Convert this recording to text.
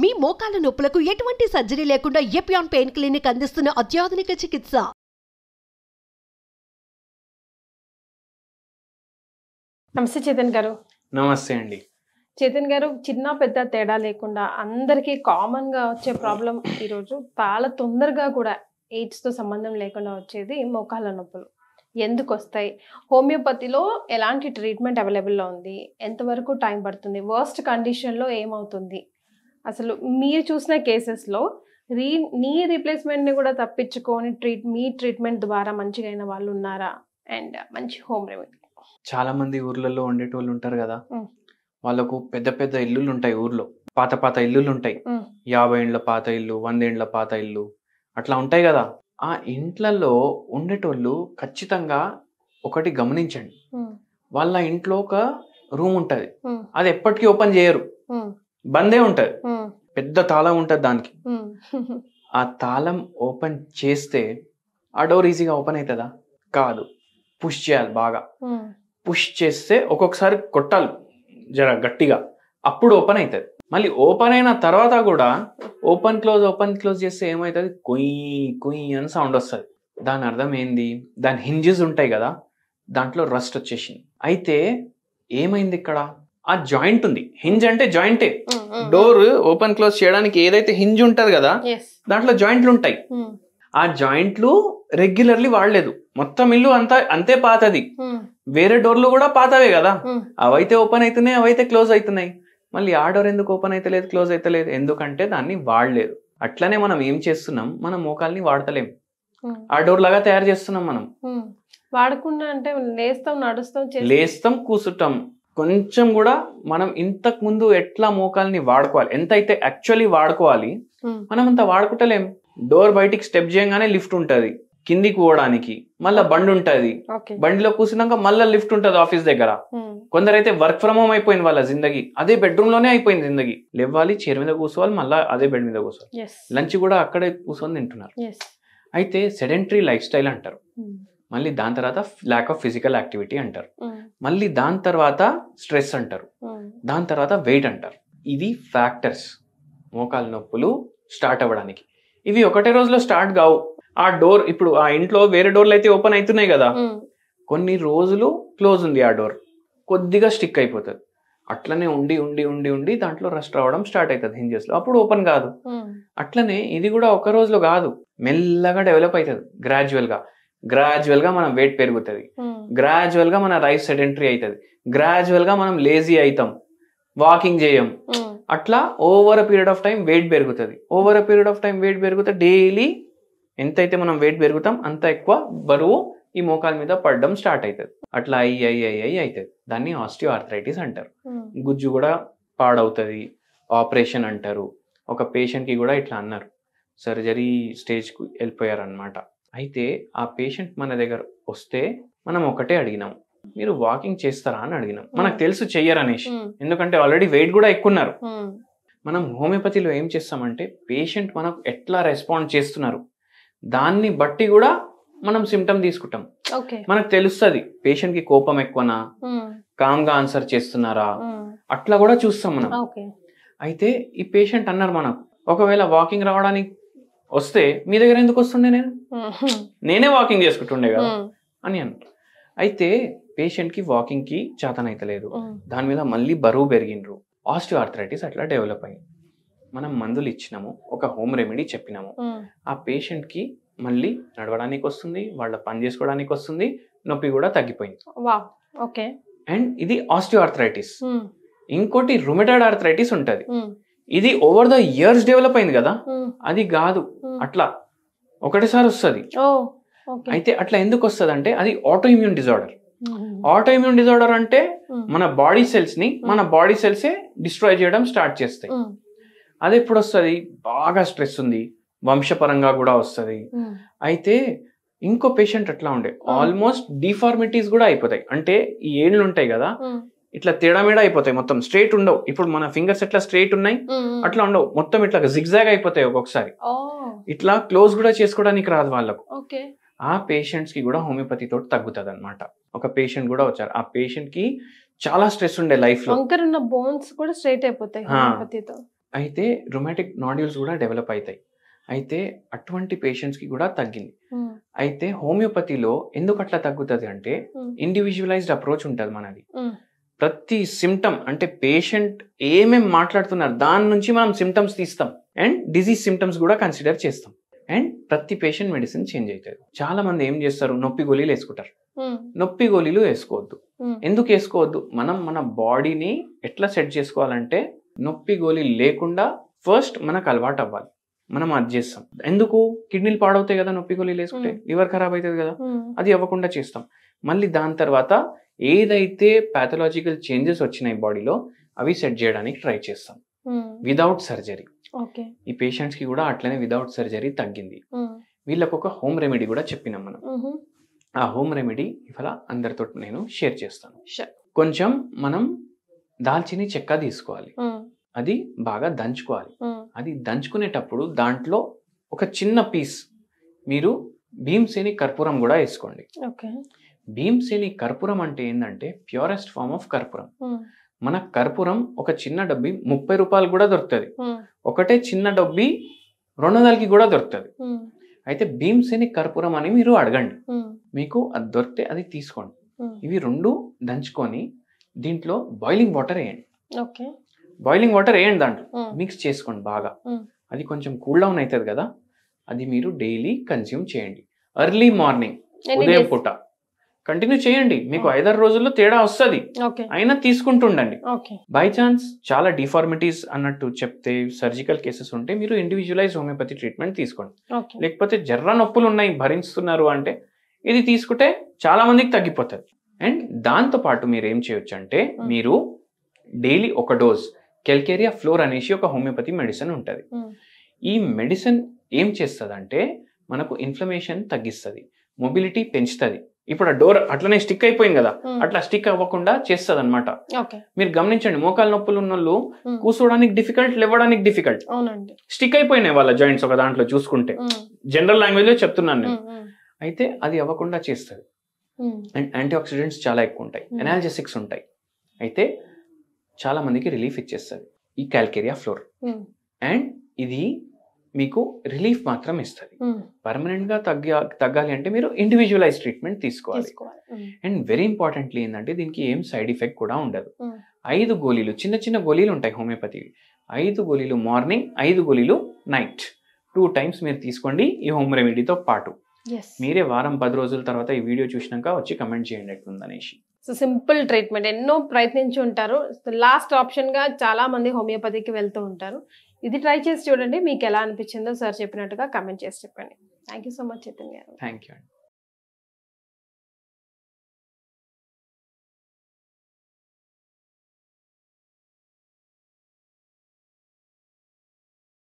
మీ మోకాల నొప్పులకు ఎటువంటి సర్జరీ లేకుండా ఎపియాన్ పెయిన్ క్లినిక్ అందిస్తున్న అత్యాధునిక చికిత్స. నమస్తే చేతన్ గారు. నమస్తే అండి. చేతన్ గారు, చిన్న పెద్ద తేడా లేకుండా అందరికీ కామన్గా వచ్చే ప్రాబ్లం ఈరోజు చాలా తొందరగా కూడా ఏజ్తో సంబంధం లేకుండా వచ్చేది మోకాళ్ళ నొప్పులు. ఎందుకు వస్తాయి? హోమియోపతిలో ఎలాంటి ట్రీట్మెంట్ అవైలబుల్లో ఉంది? ఎంతవరకు టైం పడుతుంది? వర్స్ట్ కండిషన్లో ఏమవుతుంది? అసలు మీరు చూసిన కేసెస్లో నీ రీప్లేస్మెంట్ని కూడా తప్పించుకొని మీ ట్రీట్మెంట్ ద్వారా మంచిగా అయిన వాళ్ళు ఉన్నారా? అండ్ మంచి హోమ్ రెమెడీ. చాలా మంది ఊర్లలో ఉండేటోళ్ళు ఉంటారు కదా, వాళ్ళకు పెద్ద పెద్ద ఇల్లులు ఉంటాయి. ఊర్లో పాత పాత ఇల్లులు ఉంటాయి. 50 ఏండ్ల పాత ఇల్లు, 100 ఏండ్ల పాత ఇల్లు అట్లా ఉంటాయి కదా. ఆ ఇంట్లలో ఉండేటోళ్ళు ఖచ్చితంగా ఒకటి గమనించండి, వాళ్ళ ఇంట్లో ఒక రూమ్ ఉంటది, అది ఎప్పటికీ ఓపెన్ చేయరు, బందే ఉంటది, పెద్ద తాళం ఉంటది దానికి. ఆ తాళం ఓపెన్ చేస్తే ఆ డోర్ ఈజీగా ఓపెన్ అవుతుందా? కాదు. పుష్ చేయాలి, బాగా పుష్ చేస్తే ఒక్కొక్కసారి కొట్టాలి జర గట్టిగా, అప్పుడు ఓపెన్ అవుతుంది. మళ్ళీ ఓపెన్ అయిన తర్వాత కూడా ఓపెన్ క్లోజ్ చేస్తే ఏమవుతుంది? కొయ్యి కొయ్యి అని సౌండ్ వస్తుంది. దాని అర్థం ఏంది? దాని హింజెస్ ఉంటాయి కదా, దాంట్లో రస్ట్ వచ్చేసింది. అయితే ఏమైంది ఇక్కడ? ఆ జాయింట్ ఉంది. హింజ్ అంటే జాయింటే, డోర్ ఓపెన్ క్లోజ్ చేయడానికి ఏదైతే హింజ్ ఉంటది కదా, దాంట్లో జాయింట్లు ఉంటాయి. ఆ జాయింట్లు రెగ్యులర్లీ వాడలేదు. మొత్తం ఇల్లు అంతే పాతది, వేరే డోర్లు కూడా పాతవే కదా, అవైతే ఓపెన్ అవుతున్నాయి, అవైతే క్లోజ్ అవుతున్నాయి. మళ్ళీ ఆ డోర్ ఎందుకు ఓపెన్ అవుతలేదు, క్లోజ్ అవుతలేదు? ఎందుకంటే దాన్ని వాడలేదు. అట్లనే మనం ఏం చేస్తున్నాం, మన మోకాల్ని వాడతలేం, ఆ డోర్ లాగా తయారు చేస్తున్నాం. మనం వాడకుండా అంటే లేస్తాం కూర్చుంటాం. కొంచెం కూడా మనం ఇంతకు ముందు ఎట్లా మోకాల్ని వాడుకోవాలి, ఎంత అయితే యాక్చువల్లీ వాడుకోవాలి, మనం అంత వాడుకుంటలేం. డోర్ బయటికి స్టెప్ చేయగానే లిఫ్ట్ ఉంటది కిందికి పోవడానికి, మళ్ళీ బండి ఉంటది, బండిలో కూర్చున్నాక మళ్ళీ లిఫ్ట్ ఉంటది ఆఫీస్ దగ్గర. కొందరైతే వర్క్ ఫ్రమ్ హోమ్ అయిపోయింది వాళ్ళ జిందగీ, అదే బెడ్రూమ్ లోనే అయిపోయింది జిందగీ. లేవాలి, చైర్ మీద కూర్చోవాలి, మళ్ళీ అదే బెడ్ మీద కూర్చోవాలి, లంచ్ కూడా అక్కడే కూర్చొని తింటున్నారు. అయితే సెడెంటరీ లైఫ్ స్టైల్ అంటారు. మళ్ళీ దాని తర్వాత ల్యాక్ ఆఫ్ ఫిజికల్ యాక్టివిటీ అంటారు. మళ్ళీ దాని తర్వాత స్ట్రెస్ అంటారు. దాని తర్వాత వెయిట్ అంటారు. ఇవి ఫ్యాక్టర్స్ మోకాలు నొప్పులు స్టార్ట్ అవ్వడానికి. ఇవి ఒకటే రోజులో స్టార్ట్ కావు. ఆ డోర్ ఇప్పుడు ఆ ఇంట్లో వేరే డోర్లు అయితే ఓపెన్ అవుతున్నాయి కదా, కొన్ని రోజులు క్లోజ్ ఉంది ఆ డోర్, కొద్దిగా స్టిక్ అయిపోతుంది. అట్లనే ఉండి ఉండి ఉండి ఉండి దాంట్లో రస్ట్ రావడం స్టార్ట్ అవుతుంది హింజెస్ లో, అప్పుడు ఓపెన్ కాదు. అట్లనే ఇది కూడా ఒక రోజులో కాదు, మెల్లగా డెవలప్ అవుతుంది. గ్రాడ్యువల్ గా మనం వెయిట్ పెరుగుతుంది, గ్రాడ్యువల్ గా మన లైఫ్ సెడెంటరీ అవుతుంది, గ్రాడ్యువల్ గా మనం లేజీ అవుతాం, వాకింగ్ చేయం. అట్లా over a period of time weight పెరుగుతుంది. Over a period of time weight పెరుగుతుంది. డైలీ ఎంతైతే మనం వెయిట్ పెరుగుతాం అంత ఎక్కువ బరువు ఈ మోకాల మీద పడడం స్టార్ట్ అవుతుంది. అట్లా అయ్యి అవుతుంది. దాన్ని ఆస్టియో ఆర్థరైటిస్ అంటారు. గుజ్జు కూడా పాడవుతుంది, ఆపరేషన్ అంటారు. ఒక పేషెంట్ కి కూడా ఇట్లా అన్నారు, సర్జరీ స్టేజ్ కు వెళ్ళిపోయారు అనమాట. అయితే ఆ పేషెంట్ మన దగ్గర వస్తే మనం ఒకటే అడిగినాం, మీరు వాకింగ్ చేస్తారా అని అడిగినాం. మనకు తెలుసు చెయ్యరనేసి, ఎందుకంటే ఆల్రెడీ వెయిట్ కూడా ఎక్కున్నారు. మనం హోమియోపతిలో ఏం చేస్తామంటే పేషెంట్ మనకు ఎట్లా రెస్పాండ్ చేస్తున్నారు దాన్ని బట్టి కూడా మనం సిమ్టమ్ తీసుకుంటాం. మనకు తెలుస్తుంది పేషెంట్ కి కోపం ఎక్కువనా, కామ్ గా ఆన్సర్ చేస్తున్నారా, అట్లా కూడా చూస్తాం మనం. అయితే ఈ పేషెంట్ అన్నారు మనకు, ఒకవేళ వాకింగ్ రావడానికి వస్తే మీ దగ్గర ఎందుకు వస్తుండే, నేనే వాకింగ్ చేసుకుంటుండే కదా అని అన్నారు. అయితే పేషెంట్ కి వాకింగ్ కి చేతనైతలేదు, దాని మీద మళ్ళీ బరువు పెరిగిండ్రు, ఆస్టియో ఆర్థరైటిస్ అట్లా డెవలప్ అయింది. మనం మందులు ఇచ్చినాము, ఒక హోమ్ రెమెడీ చెప్పినాము, ఆ పేషెంట్ కి మళ్ళీ నడవడానికి వస్తుంది, వాళ్ళ పని చేసుకోవడానికి వస్తుంది, నొప్పి కూడా తగ్గిపోయింది. అండ్ ఇది ఆస్టియో ఆర్థరైటిస్. ఇంకోటి రుమటాయిడ్ ఆర్థరైటిస్ ఉంటది, ఇది ఓవర్ ద ఇయర్స్ డెవలప్ అయింది కదా, అది కాదు అట్లా ఒకటేసారి వస్తుంది. అయితే అట్లా ఎందుకు వస్తుంది అంటే అది auto immune disorder. Auto immune disorder అంటే మన బాడీ సెల్స్ ని మన బాడీ సెల్సే డిస్ట్రాయ్ చేయడం స్టార్ట్ చేస్తాయి. అది ఎప్పుడు వస్తుంది? బాగా స్ట్రెస్ ఉంది, వంశపరంగా కూడా వస్తుంది. అయితే ఇంకో పేషెంట్ అట్లా ఉండే ఆల్మోస్ట్ డిఫార్మిటీస్ కూడా అయిపోతాయి. అంటే ఈ ఏళ్ళు ఉంటాయి కదా, ఇట్లా తేడామేడా అయిపోతాయి, మొత్తం స్ట్రైట్ ఉండవు. ఇప్పుడు మన ఫింగర్స్ ఎట్లా స్ట్రైట్ ఉన్నాయి అట్లా ఉండవు, మొత్తం ఇట్లా జిగ్జాగ్ అయిపోతాయి. ఒక్కొక్కసారి ఇట్లా క్లోజ్ కూడా చేసుకోవడానికి రాదు వాళ్ళకు. ఆ పేషెంట్స్ కి కూడా హోమియోపతి తోటి తగ్గుతుంది అనమాట. ఒక పేషెంట్ కూడా వచ్చారు, ఆ పేషెంట్ కి చాలా స్ట్రెస్ ఉండే లైఫ్ లో, బోన్స్ కూడా స్ట్రైట్ అయిపోతాయి. అయితే రొమాటిక్ నాడ్యూల్స్ కూడా డెవలప్ అవుతాయి. అయితే అటువంటి పేషెంట్స్కి కూడా తగ్గింది. అయితే హోమియోపతిలో ఎందుకు అట్లా తగ్గుతుంది అంటే ఇండివిజువలైజ్డ్ అప్రోచ్ ఉంటుంది మనది. ప్రతి సిమ్టమ్ అంటే పేషెంట్ ఏమేం మాట్లాడుతున్నారు దాని నుంచి మనం సిమ్టమ్స్ తీస్తాం అండ్ డిజీజ్ సిమ్టమ్స్ కూడా కన్సిడర్ చేస్తాం అండ్ ప్రతి పేషెంట్ మెడిసిన్ చేంజ్ అవుతుంది. చాలా మంది ఏం చేస్తారు, నొప్పి గోళీలు వేసుకుంటారు. నొప్పి గోళీలు వేసుకోవద్దు. ఎందుకు వేసుకోవద్దు? మనం మన బాడీని ఎట్లా సెట్ చేసుకోవాలంటే నొప్పి గోళీలు లేకుండా ఫస్ట్ మనకు అలవాటు అవ్వాలి. మనం అది చేస్తాం. ఎందుకు? కిడ్నీలు పాడవుతాయి కదా నొప్పి గోళీలు వేసుకుంటే, లివర్ ఖరాబ్ అవుతుంది కదా, అది అవ్వకుండా చేస్తాం. మళ్ళీ దాని తర్వాత ఏదైతే పాథలాజికల్ చేంజెస్ వచ్చినాయి బాడీలో అవి సెట్ చేయడానికి ట్రై చేస్తాం విదౌట్ సర్జరీ. ఈ పేషెంట్స్ కి కూడా అట్లనే విదౌట్ సర్జరీ తగ్గింది. వీళ్ళకు ఒక హోమ్ రెమెడీ కూడా చెప్పినాం మనం. ఆ హోమ్ రెమెడీ ఇవాళ అందరితో నేను షేర్ చేస్తాను. కొంచెం మనం దాల్చిని చెక్క తీసుకోవాలి, అది బాగా దంచుకోవాలి. అది దంచుకునేటప్పుడు దాంట్లో ఒక చిన్న పీస్ మీరు భీమ్సేని కర్పూరం కూడా వేసుకోండి. భీమ్సేని కర్పూరం అంటే ఏంటంటే ప్యూరెస్ట్ ఫార్మ్ ఆఫ్ కర్పూరం. మన కర్పూరం ఒక చిన్న డబ్బి 30 రూపాయలు కూడా దొరుకుతుంది. ఒకటే చిన్న డబ్బి 200కి కూడా దొరుకుతుంది. అయితే భీమ్సేని కర్పూరం అని మీరు అడగండి, మీకు అది దొరికితే అది తీసుకోండి. ఇవి రెండు దంచుకొని దీంట్లో బాయిలింగ్ వాటర్ వేయండి. బాయిలింగ్ వాటర్ వేయండి, దాంట్లో మిక్స్ చేసుకోండి బాగా. అది కొంచెం కూల్ డౌన్ అవుతుంది కదా, అది మీరు డైలీ కన్స్యూమ్ చేయండి. ఎర్లీ మార్నింగ్ ఉదయం పూట కంటిన్యూ చేయండి. మీకు 5-6 రోజుల్లో తేడా వస్తుంది, అయినా తీసుకుంటుండండి. బై ఛాన్స్ చాలా డిఫార్మిటీస్ అన్నట్టు చెప్తే సర్జికల్ కేసెస్ ఉంటే మీరు ఇండివిజువలైజ్ హోమియోపతి ట్రీట్మెంట్ తీసుకోండి. లేకపోతే జర్ర నొప్పులు ఉన్నాయి భరిస్తున్నారు అంటే ఇది తీసుకుంటే చాలా మందికి తగ్గిపోతుంది. అండ్ దాంతో పాటు మీరు ఏం చేయొచ్చు అంటే మీరు డైలీ ఒక డోస్ కెల్కేరియా ఫ్లోర్ అనేసి ఒక హోమియోపతి మెడిసిన్ ఉంటుంది. ఈ మెడిసిన్ ఏం చేస్తుంది అంటే మనకు ఇన్ఫ్లమేషన్ తగ్గిస్తుంది, మొబిలిటీ పెంచుతుంది. ఇప్పుడు ఆ డోర్ అట్లనే స్టిక్ అయిపోయింది కదా, అట్లా స్టిక్ అవ్వకుండా చేస్తుంది అనమాట. మీరు గమనించండి, మోకాలు నొప్పులు ఉన్న వాళ్ళు కూర్చోడానికి డిఫికల్ట్, లేవడానికి డిఫికల్ట్, స్టిక్ అయిపోయినాయి వాళ్ళ జాయింట్స్ ఒక దాంట్లో చూసుకుంటే. జనరల్ లాంగ్వేజ్ లో చెప్తున్నాను నేను. అయితే అది అవ్వకుండా చేస్తుంది. అండ్ యాంటీ ఆక్సిడెంట్స్ చాలా ఎక్కువ ఉంటాయి, ఎనాల్జెసిక్స్ ఉంటాయి. అయితే చాలా మందికి రిలీఫ్ ఇచ్చేస్తుంది ఈ క్యాల్కేరియా ఫ్లోర్. అండ్ ఇది మీకు రిలీఫ్ మాత్రం ఇస్తుంది. పర్మనెంట్ గా తగ్గాలి అంటే మీరు ఇండివిజువలైజ్ ట్రీట్మెంట్ తీసుకోవాలి. అండ్ వెరీ ఇంపార్టెంట్లీ ఏంటంటే దీనికి ఏం సైడ్ ఎఫెక్ట్ కూడా ఉండదు. 5 గోళీలు, చిన్న చిన్న గోళీలు ఉంటాయి హోమియోపతి. 5 గోళీలు మార్నింగ్, 5 గోళీలు నైట్, 2 టైమ్స్ మీరు తీసుకోండి ఈ హోమ్ రెమెడీతో పాటు. మీరే వారం 10 రోజుల తర్వాత ఈ వీడియో చూసినాక వచ్చి కమెంట్ చేయండి ఎట్లుందనేసి. సో సింపుల్ ట్రీట్మెంట్, ఎన్నో ప్రయత్నించి ఉంటారు, లాస్ట్ ఆప్షన్ గా చాలా మంది హోమియోపతికి వెళ్తూ ఉంటారు. ఇది ట్రై చేసి చూడండి, మీకు ఎలా అనిపించిందో సార్ చెప్పినట్టుగా కమెంట్ చేసి చెప్పండి. Thank you so much Chaitanya garu. Thank you అండి.